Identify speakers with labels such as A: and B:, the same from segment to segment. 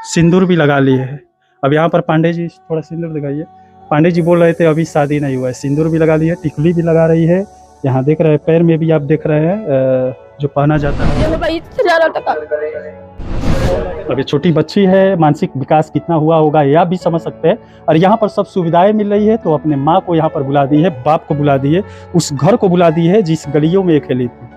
A: सिंदूर भी लगा लिए है। अब यहाँ पर पांडे जी थोड़ा सिंदूर दिखाइए। पांडे जी बोल रहे थे अभी शादी नहीं हुआ है, सिंदूर भी लगा ली है, टिकली भी लगा रही है। यहाँ देख रहे हैं पैर में भी आप देख रहे हैं जो पहना जाता है। अभी छोटी बच्ची है, मानसिक विकास कितना हुआ होगा ये आप भी समझ सकते हैं। और यहाँ पर सब सुविधाएं मिल रही है, तो अपने माँ को यहाँ पर बुला दी है, बाप को बुला दी है, उस घर को बुला दी है जिस गलियों में ये खेली थी।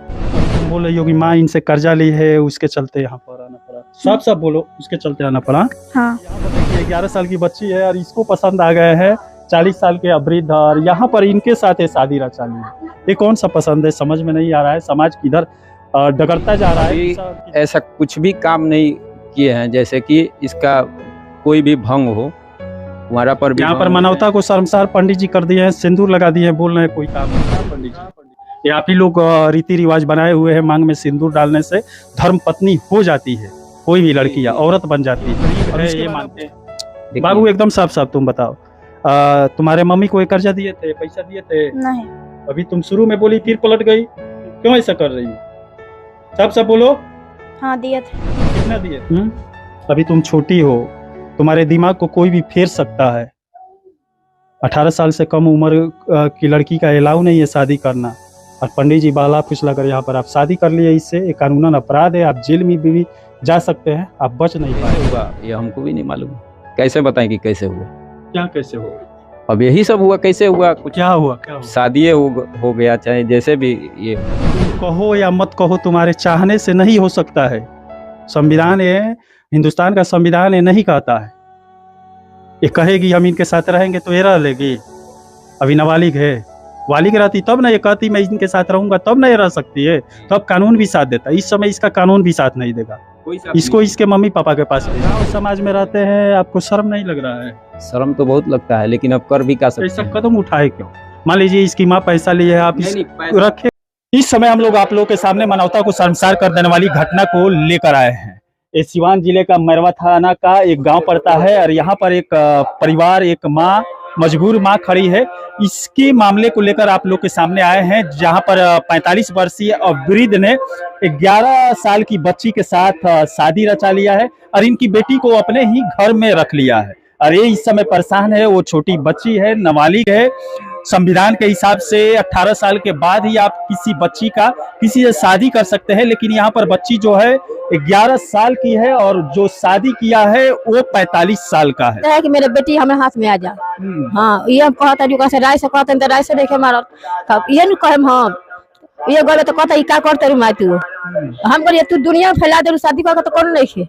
A: तुम बोल रही हो कि माँ इनसे कर्जा ली है, उसके चलते यहाँ पर आना पड़ा। साफ साफ बोलो, उसके चलते आना पड़ा।
B: हाँ।
A: यहाँ पर देखिए 11 साल की बच्ची है और इसको पसंद आ गए हैं 40 साल के वृद्ध, और यहाँ पर इनके साथ ये शादी रचा ली है। ये कौन सा पसंद है, समझ में नहीं आ रहा है। समाज किधर डगरता जा रहा है।
C: ऐसा कुछ भी काम नहीं किए हैं जैसे कि इसका कोई भी भंग हो, हमारा पर भी।
A: यहाँ पर मानवता को शर्मसार पंडित जी कर दिए हैं, सिंदूर लगा दिए हैं, बोल रहे हैं कोई काम नहीं। पंडित जी ये आप ही लोग रीति रिवाज बनाए हुए हैं, मांग में सिंदूर डालने से धर्म पत्नी हो जाती है, कोई भी लड़की या औरत बन जाती है, ये मानते हैं। बाबू एकदम साफ साफ तुम बताओ, तुम्हारे मम्मी को कर्जा दिए थे, पैसा दिए थे?
B: नहीं।
A: अभी तुम शुरू में बोली फिर पलट गई, क्यों ऐसा कर रही हो? साफ साफ बोलो।
B: हाँ दिए थे।
A: कितना दिए? अभी तुम छोटी हो, तुम्हारे दिमाग को कोई भी फेर सकता है। 18 साल से कम उम्र की लड़की का अलाउ नहीं है शादी करना, और पंडित जी बाला फुसला कर यहाँ पर आप शादी कर लिए, इससे एक कानूनन अपराध है, आप जेल में भी जा सकते हैं, आप बच नहीं पाएंगे।
C: ये हमको भी नहीं मालूम, कैसे बताएं कि कैसे हुआ?
A: क्या कैसे हुआ?
C: अब यही सब हुआ, कैसे हुआ? कुछ
A: क्या हुआ?
C: शादी हो गया, चाहे जैसे भी। ये
A: कहो या मत कहो, तुम्हारे चाहने से नहीं हो सकता है। संविधान ये, हिंदुस्तान का संविधान ये नहीं कहता है। ये कहेगी हम इनके साथ रहेंगे तो ये रह लेगी। अभी नाबालिग है, बालिग रहती तब ना ये कहती मैं इनके साथ रहूंगा, तब ना ये रह सकती है, तब कानून भी साथ देता। इस समय इसका कानून भी साथ नहीं देगा, इसको इसके मम्मी पापा के पास भेजा। समाज में रहते हैं, आपको शर्म नहीं लग रहा है?
C: शर्म तो बहुत लगता है, लेकिन अब कर भी क्या सकते
A: हैं?
C: ऐसा
A: कदम उठाए क्यों? मान लीजिए इसकी माँ पैसा ली है, आप रखे। इस समय हम लोग आप लोगों के सामने मानवता को शर्मसार कर देने वाली घटना को लेकर आए हैं। ये सिवान जिले का मैरवा थाना का एक गांव पड़ता है, और यहाँ पर एक परिवार, एक माँ, मजबूर माँ खड़ी है। इसके मामले को लेकर आप लोग के सामने आए हैं, जहां पर 45 वर्षीय वृद्ध ने 11 साल की बच्ची के साथ शादी रचा लिया है, और इनकी बेटी को अपने ही घर में रख लिया है। और ये इस समय परेशान है, वो छोटी बच्ची है, नाबालिग है। संविधान के हिसाब से 18 साल के बाद ही आप किसी बच्ची का किसी से शादी कर सकते हैं, लेकिन यहाँ पर बच्ची जो है 11 साल की है, और जो शादी किया है वो 45 साल का है।
B: कि मेरे बेटी हमारे हाथ में आ जा। हाँ, ये कहता जो कैसे राय से कहते हैं, तो राय से देखे मारो, ये नहीं कहे हम ये गले तो कहता क्या करते रू तू, हम करिए तू दुनिया में फैला दे, शादी कर तो कौन नहीं खे।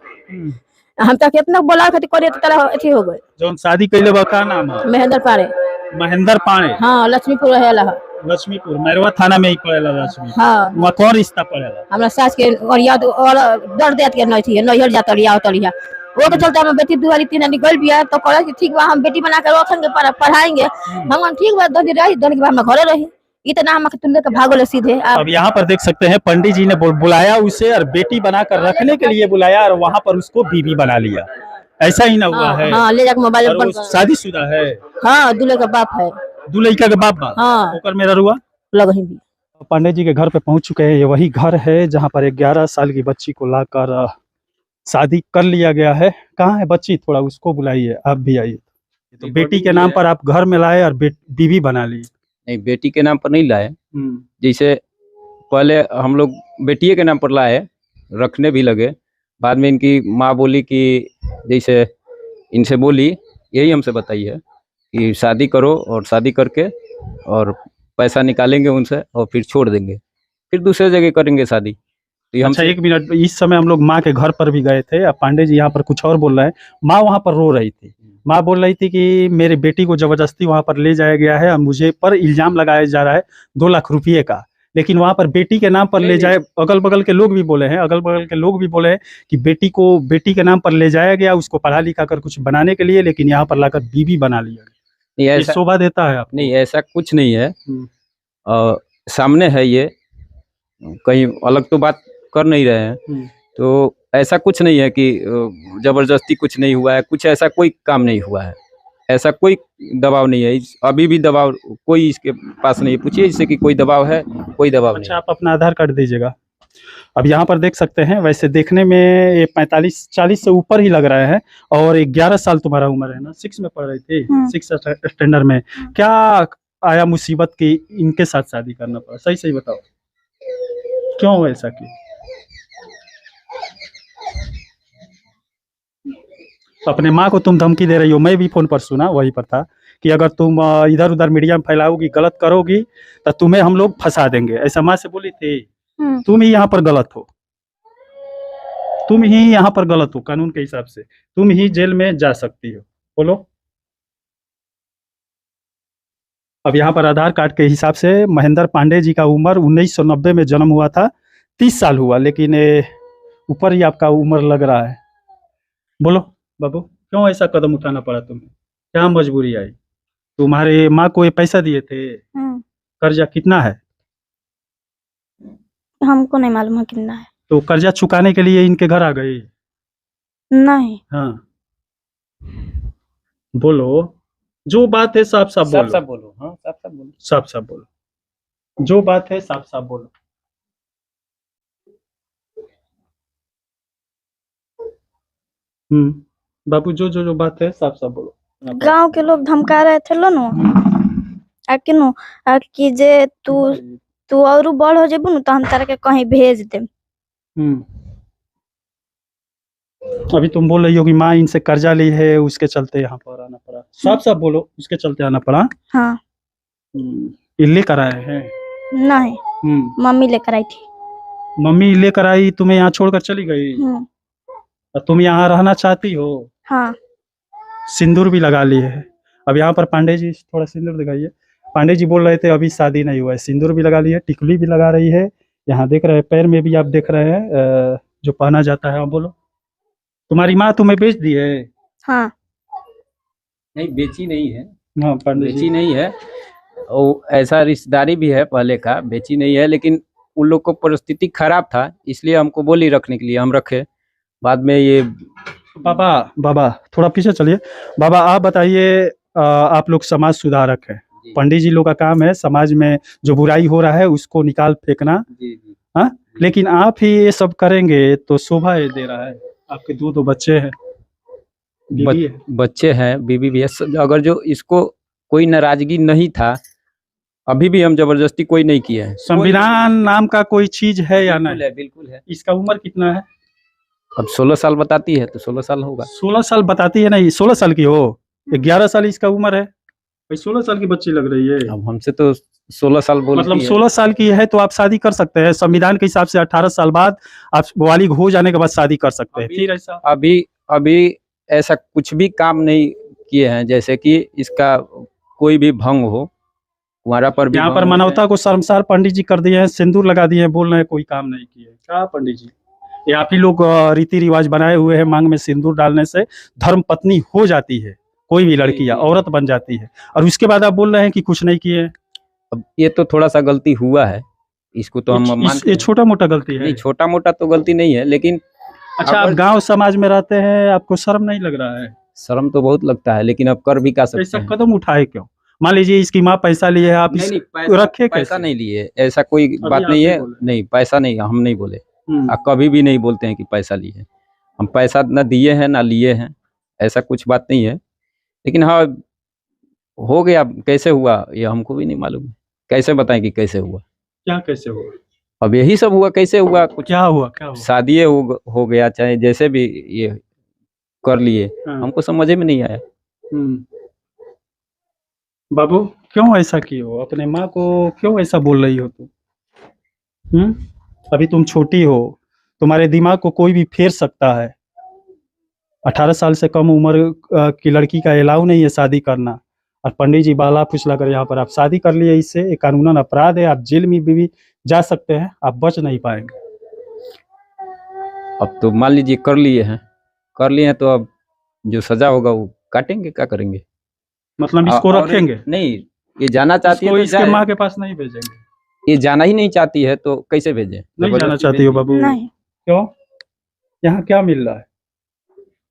B: हम तो कितना बोला करे तो तेरा अथी हो गए।
A: जो शादी कैले बा का नाम है?
B: महेंद्र पाड़े।
A: महेंद्र पाड़े?
B: हाँ, लक्ष्मीपुर है।
A: लक्ष्मीपुर मैरवा थाना में ही पड़ेला लक्ष्मी।
B: हाँ।
A: वहाँ कौन रिश्ता पड़ेला?
B: हमरा सास के और याद और दर्द देत के नहीं थी, नैहर जाता लिया तलिया वो तो चलता। हम बेटी दुआरी तीन निकल बिया तो कहे कि ठीक बा हम बेटी बना कर रखेंगे, पढ़ाएंगे। हम ठीक बा, दर्द रही दर्द के बाद हम घरे रही। इतना हम तुल्ले के भागो ले सीधे।
A: अब यहाँ पर देख सकते हैं पंडित जी ने बुलाया उसे, और बेटी बनाकर रखने के लिए बुलाया, और वहाँ पर उसको बीवी बना लिया। ऐसा ही ना हुआ है?
B: हाँ, ले जाकर मोबाइल।
A: शादीशुदा है?
B: हाँ, दूल्हे का बाप है।
A: दूल्हे का बाप?
B: हाँ।
A: ओकर मेरा रुआ
B: लग ही।
A: पंडित जी के घर पे पहुंच चुके हैं। ये वही घर है जहाँ पर 11 साल की बच्ची को लाकर शादी कर लिया गया है। कहाँ है बच्ची? थोड़ा उसको बुलाइए, आप भी आइए। तो बेटी के नाम पर आप घर में लाए और बीवी बना ली?
C: नहीं, बेटी के नाम पर नहीं लाए। जैसे पहले हम लोग बेटिए के नाम पर लाए, रखने भी लगे। बाद में इनकी माँ बोली कि जैसे इनसे बोली, यही हमसे बताई है कि शादी करो, और शादी करके और पैसा निकालेंगे उनसे और फिर छोड़ देंगे, फिर दूसरे जगह करेंगे शादी। तो
A: अच्छा, एक मिनट, इस समय हम लोग माँ के घर पर भी गए थे। अब पांडे जी यहाँ पर कुछ और बोल रहे हैं। माँ वहाँ पर रो रही थी। माँ बोल रही थी कि मेरे बेटी को जबरदस्ती वहाँ पर ले जाया गया है, और मुझे पर इल्जाम लगाया जा रहा है 2 लाख रुपये का, लेकिन वहाँ पर बेटी के नाम पर ले जाए। अगल बगल के लोग भी बोले हैं कि बेटी को बेटी के नाम पर ले जाया गया, उसको पढ़ा लिखा कर कुछ बनाने के लिए, लेकिन यहाँ पर लाकर बीवी बना लिया गया। ये शोभा देता है?
C: नहीं, ऐसा कुछ नहीं है। सामने है, ये कहीं अलग तो बात कर नहीं रहे हैं। तो ऐसा कुछ नहीं है कि जबरदस्ती कुछ नहीं हुआ है, कुछ ऐसा कोई काम नहीं हुआ है, ऐसा कोई दबाव नहीं है। अभी भी दबाव कोई इसके पास नहीं है। पूछिए इससे कि कोई दबाव है? कोई दबाव नहीं।
A: आप अपना आधार कार्ड दीजिएगा। अब यहाँ पर देख सकते हैं, वैसे देखने में ये 45-40 से ऊपर ही लग रहे हैं। और 11 साल तुम्हारा उम्र है ना, 6 में पढ़ रही थी, 6 स्टैंडर्ड में। क्या आया मुसीबत की इनके साथ शादी करना पड़ा? सही सही बताओ, क्यों ऐसा किया? अपने माँ को तुम धमकी दे रही हो, मैं भी फोन पर सुना, वही पर था कि अगर तुम इधर उधर मीडिया में फैलाओगी, गलत करोगी तो तुम्हें हम लोग फंसा देंगे, ऐसा माँ से बोली थी। तुम ही यहाँ पर गलत हो, तुम ही यहाँ पर गलत हो, कानून के हिसाब से तुम ही जेल में जा सकती हो। बोलो। अब यहाँ पर आधार कार्ड के हिसाब से महेंद्र पांडे जी का उम्र 1990 में जन्म हुआ था, 30 साल हुआ, लेकिन ऊपर ही आपका उम्र लग रहा है। बोलो बाबू, क्यों ऐसा कदम उठाना पड़ा तुम्हें? क्या मजबूरी आई? तुम्हारे माँ को ये पैसा दिए थे? कर्जा कितना है?
D: हमको नहीं मालूम है कितना है।
A: तो कर्जा चुकाने के लिए इनके घर आ गई?
D: नहीं।
A: हाँ बोलो, जो बात है साफ साफ बोलो।
C: सब बोलो। हाँ साफ साफ बोलो।
A: साफ साफ बोलो, जो बात है साफ साफ बोलो। बाबू, जो बात है साफ साफ बोलो।
D: गांव के लोग धमका रहे थे लो नो किनो कि जे तू और बड़ हो जेबू न तो हम तारा के कहीं भेज दे।
A: अभी तुम बोल रही हो कि माँ इनसे कर्जा ली है, उसके चलते यहाँ पर आना पड़ा। साफ साफ बोलो, उसके चलते आना पड़ा।
D: हाँ।
A: ये लेकर आए हैं?
D: नहीं, मम्मी लेकर आई थी।
A: मम्मी लेकर आई, तुम्हें यहाँ छोड़कर चली गई? और तुम यहाँ रहना चाहती हो?
D: हाँ।
A: सिंदूर भी लगा ली है। अब यहाँ पर पांडे जी, थोड़ा सिंदूर दिखाइए। पांडे जी बोल रहे थे अभी शादी नहीं हुआ है, सिंदूर भी लगा ली है, टिकुली भी लगा रही है। यहाँ देख रहे हैं पैर में भी आप देख रहे हैं जो पहना जाता है। बोलो, तुम्हारी माँ तुम्हें बेच दी है?
D: हाँ।
C: नहीं बेची नहीं है।
A: हाँ पांडे जी,
C: बेची नहीं है, और ऐसा रिश्तेदारी भी है पहले का, बेची नहीं है, लेकिन उन लोग को परिस्थिति खराब था इसलिए हमको बोली रखने के लिए, हम रखे। बाद में ये
A: बाबा थोड़ा पीछे चलिए। बाबा आप बताइए, आप लोग समाज सुधारक हैं, पंडित जी लोग का काम है समाज में जो बुराई हो रहा है उसको निकाल फेंकना। हाँ, लेकिन आप ही ये सब करेंगे तो शोभा ये दे रहा है। आपके दो बच्चे हैं,
C: बच्चे हैं, बीवी भी है। अगर जो इसको कोई नाराजगी नहीं था, अभी भी हम जबरदस्ती कोई नहीं किया है।
A: संविधान नाम का कोई चीज है या नहीं?
C: बिल्कुल है।
A: इसका उम्र कितना है?
C: अब 16 साल बताती है तो 16 साल होगा।
A: 16 साल बताती है, नहीं 16 साल की हो, 11 साल इसका उम्र है। 16 साल की बच्ची लग रही है।
C: अब हमसे तो 16 साल बोलती
A: मतलब
C: है।
A: 16 साल की है तो आप शादी कर सकते हैं। संविधान के हिसाब से 18 साल बाद आप बालिग हो जाने के बाद शादी कर सकते हैं। फिर ऐसा
C: अभी ऐसा कुछ भी काम नहीं किए हैं, जैसे कि इसका कोई भी भंग हो, कुंवारा पर भी।
A: यहाँ पर मानवता को शर्मसार पंडित जी कर दिए हैं, सिंदूर लगा दिए हैं, बोल रहे हैं कोई काम नहीं किए। क्या पंडित जी, ये आप ही लोग रीति रिवाज बनाए हुए हैं, मांग में सिंदूर डालने से धर्म पत्नी हो जाती है, कोई भी लड़की या औरत बन जाती है, और उसके बाद आप बोल रहे हैं कि कुछ नहीं किए।
C: अब ये तो थोड़ा सा गलती हुआ है, इसको तो हम मानते
A: ये
C: हैं।
A: छोटा मोटा गलती है?
C: नहीं, छोटा मोटा तो गलती नहीं है, लेकिन
A: अच्छा, आप गांव समाज में रहते हैं, आपको शर्म नहीं लग रहा है?
C: शर्म तो बहुत लगता है, लेकिन अब कर भी क्या सकते
A: ऐसा
C: हैं।
A: कदम उठाए क्यों? मान लीजिए इसकी माँ पैसा लिए है, आप
C: नहीं,
A: रखे
C: पैसा
A: कैसे?
C: नहीं लिए, ऐसा कोई बात नहीं है। नहीं, पैसा नहीं, हम नहीं बोले, कभी भी नहीं बोलते हैं कि पैसा लिए। हम पैसा ना दिए हैं ना लिए हैं, ऐसा कुछ बात नहीं है। लेकिन हाँ, हो गया, कैसे हुआ ये हमको भी नहीं मालूम। कैसे बताएं कि कैसे हुआ?
A: क्या कैसे हुआ?
C: अब यही सब हुआ, कैसे हुआ? कुछ
A: क्या हुआ? क्या हुआ?
C: शादी हो गया, चाहे जैसे भी ये कर लिए, हमको समझ में नहीं आया।
A: बाबू, क्यों ऐसा किए हो? अपने माँ को क्यों ऐसा बोल रही हो तुम? अभी तुम छोटी हो, तुम्हारे दिमाग को कोई भी फेर सकता है। 18 साल से कम उम्र की लड़की का अलाउ नहीं है शादी करना, और पंडित जी बाला फुसला कर यहाँ पर आप शादी कर लिए, इससे एक कानूनन अपराध है। आप जेल में भी जा सकते हैं, आप बच नहीं पाएंगे।
C: अब तो मान लीजिए कर लिए हैं तो अब जो सजा होगा वो काटेंगे, क्या करेंगे?
A: मतलब इसको रखेंगे
C: नहीं? ये जाना चाहती है तो
A: इसके माँ के पास नहीं भेजेंगे।
C: ये जाना ही नहीं चाहती है तो कैसे भेजें?
A: नहीं जाना चाहती हो बाबू?
D: नहीं। क्यों?
A: यहाँ क्या मिल रहा है?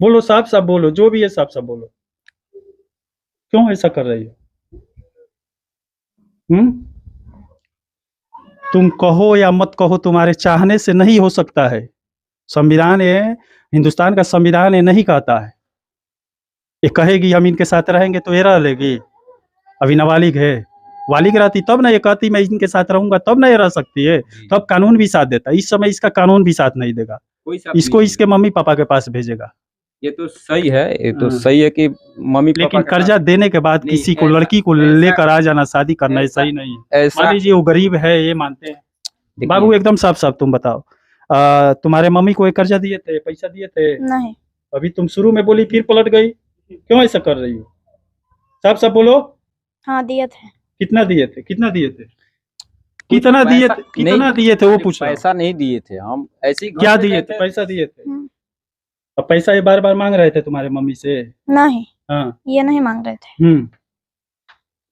A: बोलो, साफ साफ बोलो, जो भी है साफ साफ बोलो, क्यों ऐसा कर रही हो? तुम कहो या मत कहो, तुम्हारे चाहने से नहीं हो सकता है। संविधान ये, हिंदुस्तान का संविधान ये नहीं कहता है। ये कहेगी हम इनके साथ रहेंगे तो ये रह लेगी। अभी नाबालिग है, बालिग रहती तब ना ये कहती मैं इनके साथ रहूंगा, तब ना ये रह सकती है। तब कानून भी साथ देता। इस समय इसका कानून भी साथ नहीं देगा,
C: कोई साथ
A: इसको
C: नहीं
A: इसके मम्मी पापा के पास भेजेगा।
C: ये तो सही है, ये तो
A: हाँ।
C: सही है कि मम्मी पापा
A: लेकिन
C: के
A: कर्जा
C: साथ-
A: देने के बाद
C: नहीं,
A: किसी को,
C: ऐसा-
A: लड़की को
C: ऐसा-
A: लेकर आ जाना, शादी करना, ये
C: ऐसा-
A: सही नहीं है।
C: ऐसा
A: मान लीजिए वो गरीब है, ये मानते हैं।
C: देखिए,
A: बाबू एकदम साफ साफ तुम बताओ, तुम्हारे मम्मी को एक कर्जा दिए थे, पैसा दिए थे?
D: नहीं।
A: अभी तुम शुरू में बोली फिर पलट गई, क्यों ऐसा कर रही हो? साफ साफ बोलो।
D: हाँ दिए थे।
A: कितना दिए थे, कितना दिए थे,
C: कुछ
A: कितना दिए
C: पैसा-
A: थे, कितना
C: नहीं,
A: दिए थे वो पूछ रहा हूं।
C: पैसा नहीं दिए थे हम, ऐसे ही घर
A: क्या
C: पे
A: दिए
C: गए
A: थे? पैसा दिए थे?
D: हम्म।
A: अब पैसा ये बार बार मांग रहे थे तुम्हारे मम्मी से?
D: नहीं,
A: हाँ।
D: ये नहीं मांग रहे थे।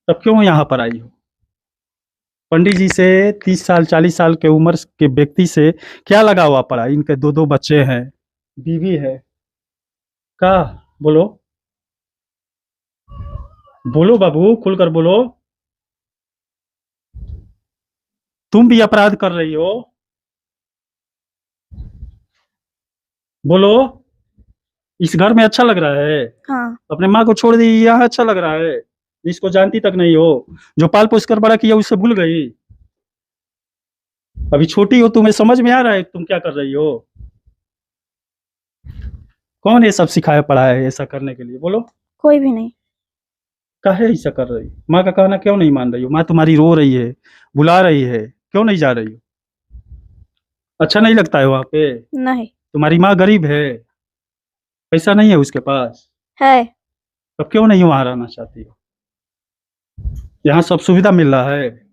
A: तब क्यों यहाँ पर आई हो? पंडित जी से 30 साल 40 साल के उम्र के व्यक्ति से क्या लगा हुआ पड़ा? इनके दो दो बच्चे हैं, बीवी है। का बोलो, बोलो बाबू, खुलकर बोलो। तुम भी अपराध कर रही हो, बोलो। इस घर में अच्छा लग रहा है?
D: हाँ।
A: अपने माँ को छोड़ दी, यहाँ अच्छा लग रहा है? जिसको जानती तक नहीं हो, जो पाल पोस कर बड़ा किया उससे भूल गई? अभी छोटी हो, तुम्हें समझ में आ रहा है तुम क्या कर रही हो? कौन ये सब सिखाया पढ़ा है ऐसा करने के लिए? बोलो।
D: कोई भी नहीं।
A: काहे ऐसा कर रही? माँ का कहना क्यों नहीं मान रही हो? माँ तुम्हारी रो रही है, बुला रही है, क्यों नहीं जा रही हो? अच्छा नहीं लगता है वहां पे?
D: नहीं
A: तुम्हारी माँ गरीब है, पैसा नहीं है उसके पास,
D: है।
A: तब क्यों नहीं वहां रहना चाहती हो? यहाँ सब सुविधा मिल रहा है।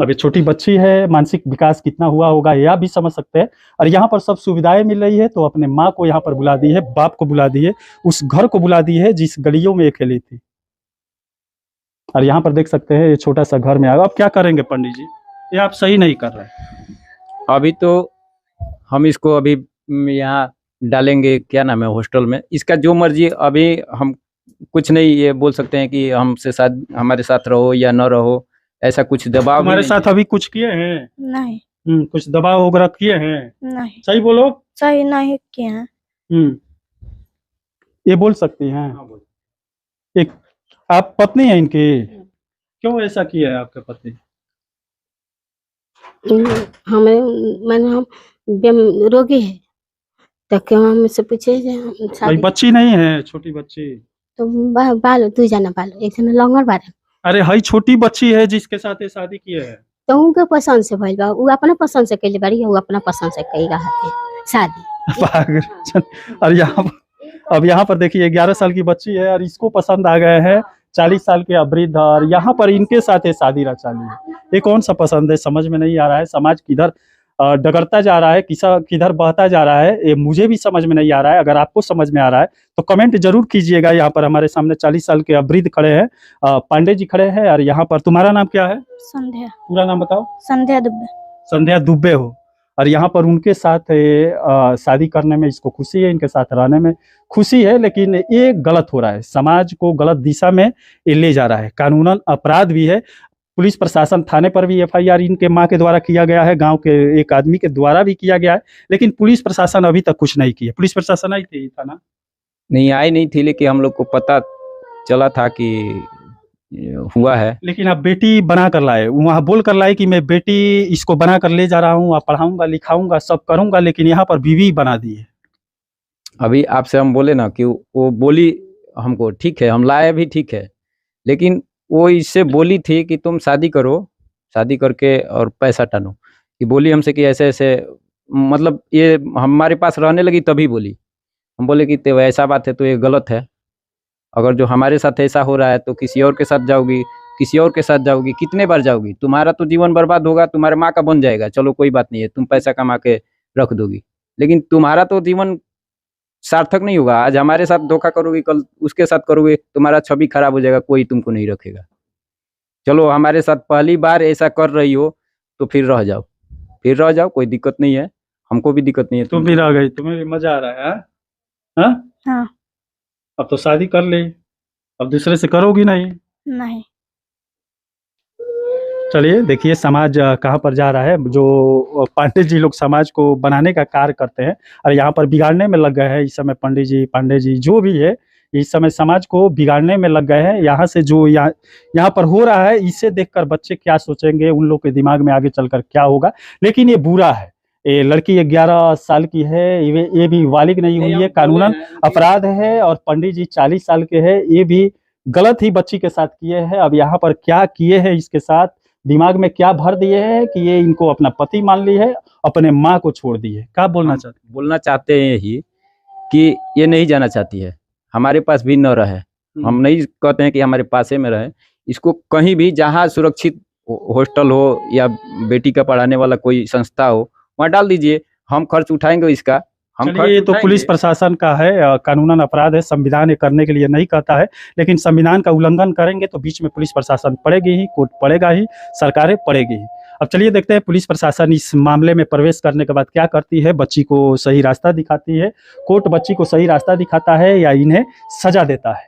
A: अभी छोटी बच्ची है, मानसिक विकास कितना हुआ होगा यह भी समझ सकते हैं। और यहाँ पर सब सुविधाएं मिल रही है तो अपने माँ को यहाँ पर बुला दी है, बाप को बुला दी है, उस घर को बुला दी है जिस गलियों में ये खेली थी। और यहाँ पर देख सकते हैं ये छोटा सा घर में आया। अब क्या करेंगे पंडित जी? ये आप सही नहीं कर रहे।
C: अभी तो हम इसको अभी यहाँ डालेंगे, क्या नाम है, हॉस्टल में। इसका जो मर्जी, अभी हम कुछ नहीं ये बोल सकते हैं कि हमसे साथ, हमारे साथ रहो या न रहो, ऐसा कुछ दबाव भी
A: तुम्हारे
C: नहीं
A: साथ
C: है।
A: अभी कुछ किए हैं?
D: नहीं
A: कुछ दबाव वगैरह किए हैं?
D: नहीं,
A: सही बोलो।
D: सही नहीं किए हैं।
A: ये बोल सकती हैं? एक आप पत्नी है इनकी? क्यों ऐसा किया है आपके पति?
B: हमें मैंने हम रोगी है तो क्यों हमसे पूछे जे हम
A: भाई
B: शादी
A: बच्ची नहीं है, छोटी बच्ची?
B: तो बालो तू जाना बालो एक जना लंगर बारे
A: अरे हई छोटी बच्ची है जिसके साथ ये शादी किए है।
B: तो उनके पसंद से भइल बा, उ अपना पसंद से कैले बारी, उ अपना पसंद से कई रहा है शादी।
A: पागल। और यहाँ अब यहाँ पर देखिए 11 साल की बच्ची है और इसको पसंद आ गए हैं 40 साल के वृद्ध, और यहाँ पर इनके साथ ये शादी रचा ली है। ये कौन सा पसंद है? समझ में नहीं आ रहा है। समाज किधर डगरता जा रहा है, किधर बहता जा रहा है, ये मुझे भी समझ में नहीं आ रहा है। अगर आपको समझ में आ रहा है तो कमेंट जरूर कीजिएगा। यहाँ पर हमारे सामने 40 साल के वृद्ध खड़े हैं, पांडे जी खड़े हैं। और यहाँ पर तुम्हारा नाम क्या है?
D: संध्या।
A: पूरा नाम बताओ।
D: संध्या दुबे।
A: संध्या दुबे हो। और यहाँ पर उनके साथ शादी करने में इसको खुशी है, इनके साथ रहने में खुशी है, लेकिन ये गलत हो रहा है, समाज को गलत दिशा में ये ले जा रहा है। कानूनन अपराध भी है। पुलिस प्रशासन, थाने पर भी FIR इनके माँ के द्वारा किया गया है, गांव के एक आदमी के द्वारा भी किया गया है, लेकिन पुलिस प्रशासन अभी तक कुछ नहीं किया। पुलिस प्रशासन आई थी थाना?
C: नहीं आई नहीं थी, लेकिन हम लोग को पता चला था कि हुआ है।
A: लेकिन आप बेटी बना कर लाए, वहाँ बोल कर लाए कि मैं बेटी इसको बना कर ले जा रहा हूँ, पढ़ाऊंगा लिखाऊंगा सब करूंगा, लेकिन यहाँ पर बीवी बना दी है।
C: अभी आपसे हम बोले ना कि वो बोली हमको, ठीक है हम लाए भी, ठीक है, लेकिन वो इससे बोली थी कि तुम शादी करो, शादी करके और पैसा टानो। कि बोली हमसे कि ऐसे ऐसे, मतलब ये हमारे पास रहने लगी तभी बोली। हम बोले कि तो ऐसा बात है तो ये गलत है। अगर जो हमारे साथ ऐसा हो रहा है तो किसी और के साथ जाओगी, किसी और के साथ जाओगी, कितने बार जाओगी? तुम्हारा तो जीवन बर्बाद होगा, तुम्हारे माँ का बन जाएगा, चलो कोई बात नहीं है, तुम पैसा कमा के रख दोगी, लेकिन तुम्हारा तो जीवन सार्थक नहीं होगा। आज हमारे साथ धोखा करोगे, कल उसके साथ करोगे, तुम्हारा छवि खराब हो जाएगा, कोई तुमको नहीं रखेगा। चलो हमारे साथ पहली बार ऐसा कर रही हो तो फिर रह जाओ, फिर रह जाओ, कोई दिक्कत नहीं है, हमको भी दिक्कत नहीं है।
A: तुम भी रह गई, तुम्हें भी मजा आ रहा है? हाँ?
D: हाँ।
A: अब तो शादी कर ली, अब दूसरे से करोगी नहीं?
D: नहीं।
A: चलिए देखिए समाज कहाँ पर जा रहा है। जो पांडे जी लोग समाज को बनाने का कार्य करते हैं और यहाँ पर बिगाड़ने में लग गए हैं इस समय। पंडित जी, पांडे जी जो भी है इस समय समाज को बिगाड़ने में लग गए हैं। यहाँ से जो यहाँ पर हो रहा है इसे देखकर बच्चे क्या सोचेंगे, उन लोग के दिमाग में आगे चलकर क्या होगा। लेकिन ये बुरा है। ये लड़की 11 साल की है, ये भी बालिग नहीं हुई है, कानूनन अपराध है। और पंडित जी 40 साल के हैं, ये भी गलत ही बच्ची के साथ किए हैं। अब यहाँ पर क्या किए हैं, इसके साथ दिमाग में क्या भर दिए हैं कि ये इनको अपना पति मान ली है, अपने माँ को छोड़ दी है। क्या बोलना चाहते हैं?
C: बोलना चाहते हैं यही कि ये नहीं जाना चाहती है, हमारे पास भी न रहे। हम नहीं कहते हैं कि हमारे पास में रहे, इसको कहीं भी जहाँ सुरक्षित हॉस्टल हो या बेटी का पढ़ाने वाला कोई संस्था हो वहाँ डाल दीजिए, हम खर्च उठाएंगे इसका। हम
A: चलिए ये तो पुलिस प्रशासन का है, कानूनन अपराध है। संविधान ये करने के लिए नहीं कहता है, लेकिन संविधान का उल्लंघन करेंगे तो बीच में पुलिस प्रशासन पड़ेगी ही, कोर्ट पड़ेगा ही, सरकारें पड़ेगी ही। अब चलिए देखते हैं पुलिस प्रशासन इस मामले में प्रवेश करने के बाद क्या करती है। बच्ची को सही रास्ता दिखाती है, कोर्ट बच्ची को सही रास्ता दिखाता है या इन्हें सजा देता है।